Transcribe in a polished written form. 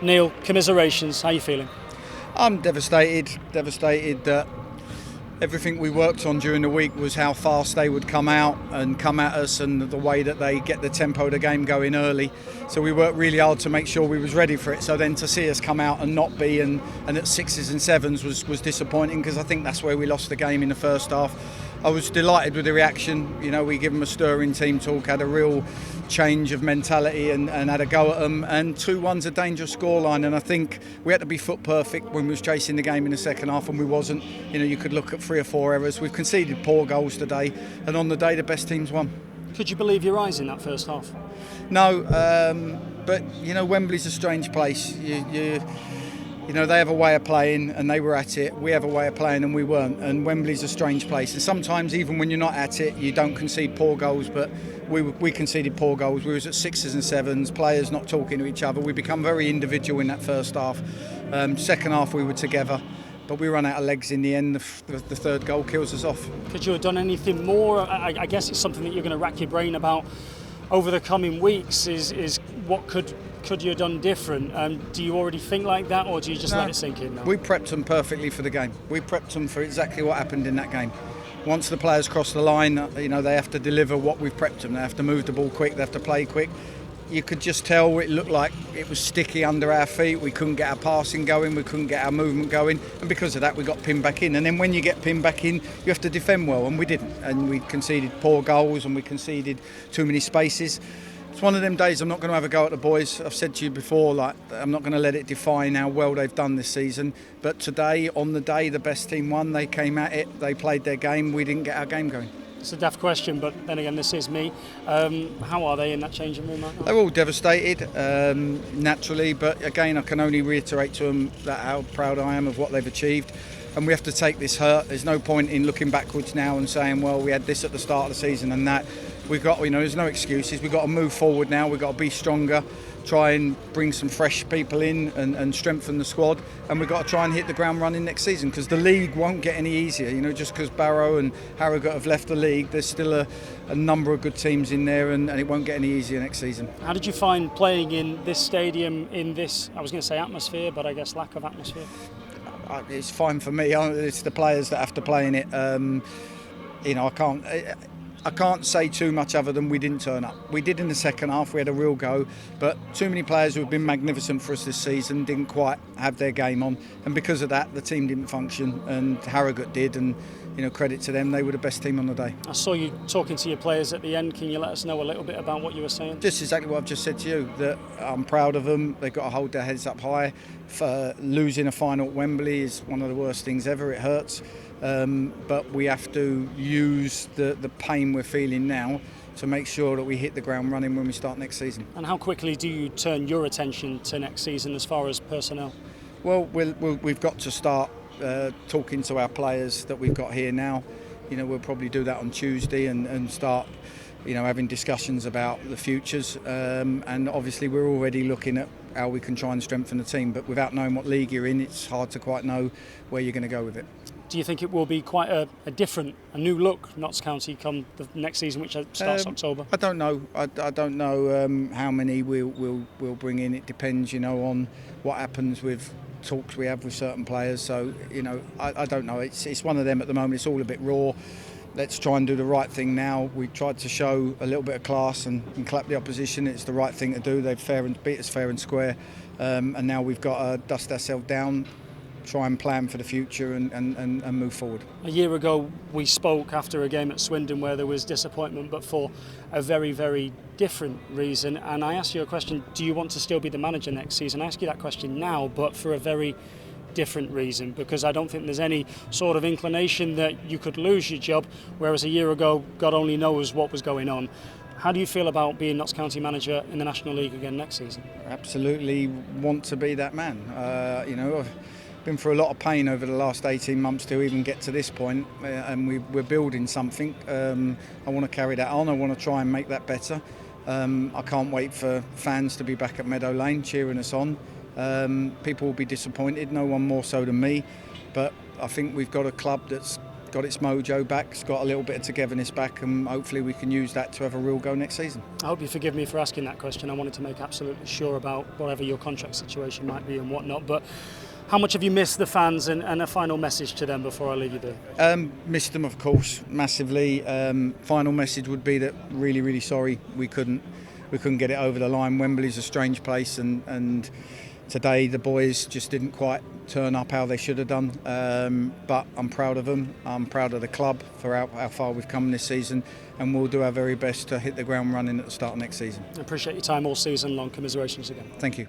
Neal, commiserations. How are you feeling? I'm devastated that everything we worked on during the week was how fast they would come out and come at us, and the way that they get the tempo of the game going early. So we worked really hard to make sure we was ready for it. So then to see us come out and not be, and at 6s and 7s was disappointing, because I think that's where we lost the game in the first half. I was delighted with the reaction. You know, we give them a stirring team talk, had a real change of mentality and had a go at them. And 2-1's a dangerous scoreline, and I think we had to be foot perfect when we was chasing the game in the second half, and we wasn't. You know, you could look at 3 or 4 errors. We've conceded poor goals today, and on the day the best teams won. Could you believe your eyes in that first half? No, but you know, Wembley's a strange place. You know, they have a way of playing and they were at it. We have a way of playing and we weren't. And Wembley's a strange place. And sometimes, even when you're not at it, you don't concede poor goals. But we conceded poor goals. We was at 6s and 7s, players not talking to each other. We become very individual in that first half. Second half, we were together. But we run out of legs in the end. The third goal kills us off. Could you have done anything more? I guess it's something that you're going to rack your brain about over the coming weeks, is what could you have done different? Do you already think like that, or do you just let it sink in now? We prepped them perfectly for the game. We prepped them for exactly what happened in that game. Once the players cross the line, you know, they have to deliver what we've prepped them. They have to move the ball quick, they have to play quick. You could just tell it looked like it was sticky under our feet. We couldn't get our passing going, we couldn't get our movement going, and because of that we got pinned back in. And then when you get pinned back in, you have to defend well, and we didn't. And we conceded poor goals, and we conceded too many spaces. It's one of them days. I'm not going to have a go at the boys. I've said to you before, like, I'm not going to let it define how well they've done this season. But today, on the day, the best team won. They came at it, they played their game. We didn't get our game going. It's a daft question, but then again, this is me. How are they in that changing room right now? They're all devastated, naturally. But again, I can only reiterate to them that how proud I am of what they've achieved. And we have to take this hurt. There's no point in looking backwards now and saying, well, we had this at the start of the season and that. We've got, you know, there's no excuses. We've got to move forward now. We've got to be stronger, try and bring some fresh people in and strengthen the squad. And we've got to try and hit the ground running next season, because the league won't get any easier. You know, just because Barrow and Harrogate have left the league, there's still a number of good teams in there, and it won't get any easier next season. How did you find playing in this stadium, in this, I was going to say atmosphere, but I guess lack of atmosphere? It's fine for me. It's the players that have to play in it. You know, I can't say too much other than we didn't turn up. We did in the second half, we had a real go, but too many players who have been magnificent for us this season didn't quite have their game on, and because of that the team didn't function, and Harrogate did, and you know, credit to them, they were the best team on the day. I saw you talking to your players at the end. Can you let us know a little bit about what you were saying? Just exactly what I've just said to you, that I'm proud of them. They've got to hold their heads up high. For losing a final at Wembley is one of the worst things ever. It hurts. But we have to use the pain we're feeling now to make sure that we hit the ground running when we start next season. And how quickly do you turn your attention to next season as far as personnel? Well, we've got to start talking to our players that we've got here now. You know, we'll probably do that on Tuesday and start, you know, having discussions about the futures. And obviously we're already looking at how we can try and strengthen the team. But without knowing what league you're in, it's hard to quite know where you're going to go with it. Do you think it will be quite a new look, Notts County, come the next season, which starts October? I don't know. I don't know how many we'll bring in. It depends, you know, on what happens with talks we have with certain players. So, you know, I don't know. It's one of them at the moment. It's all a bit raw. Let's try and do the right thing now. We tried to show a little bit of class and clap the opposition. It's the right thing to do. They've beat us fair and square, and now we've got to dust ourselves down, try and plan for the future and move forward. A year ago we spoke after a game at Swindon where there was disappointment, but for a very, very different reason. And I asked you a question, do you want to still be the manager next season? I ask you that question now, but for a very different reason, because I don't think there's any sort of inclination that you could lose your job, whereas a year ago God only knows what was going on. How do you feel about being Notts County manager in the National League again next season? Absolutely want to be that man. You know, I've been through a lot of pain over the last 18 months to even get to this point, and we're building something. I want to carry that on. I want to try and make that better. I can't wait for fans to be back at Meadow Lane cheering us on. People will be disappointed, no one more so than me, but I think we've got a club that's got its mojo back, it's got a little bit of togetherness back, and hopefully we can use that to have a real go next season. I hope you forgive me for asking that question. I wanted to make absolutely sure about whatever your contract situation might be and whatnot, but how much have you missed the fans, and a final message to them before I leave you there? Missed them, of course, massively. Final message would be that really sorry we couldn't get it over the line. Wembley's a strange place, and today the boys just didn't quite turn up how they should have done. But I'm proud of them. I'm proud of the club for how far we've come this season, and we'll do our very best to hit the ground running at the start of next season. I appreciate your time all season long. Commiserations again. Thank you.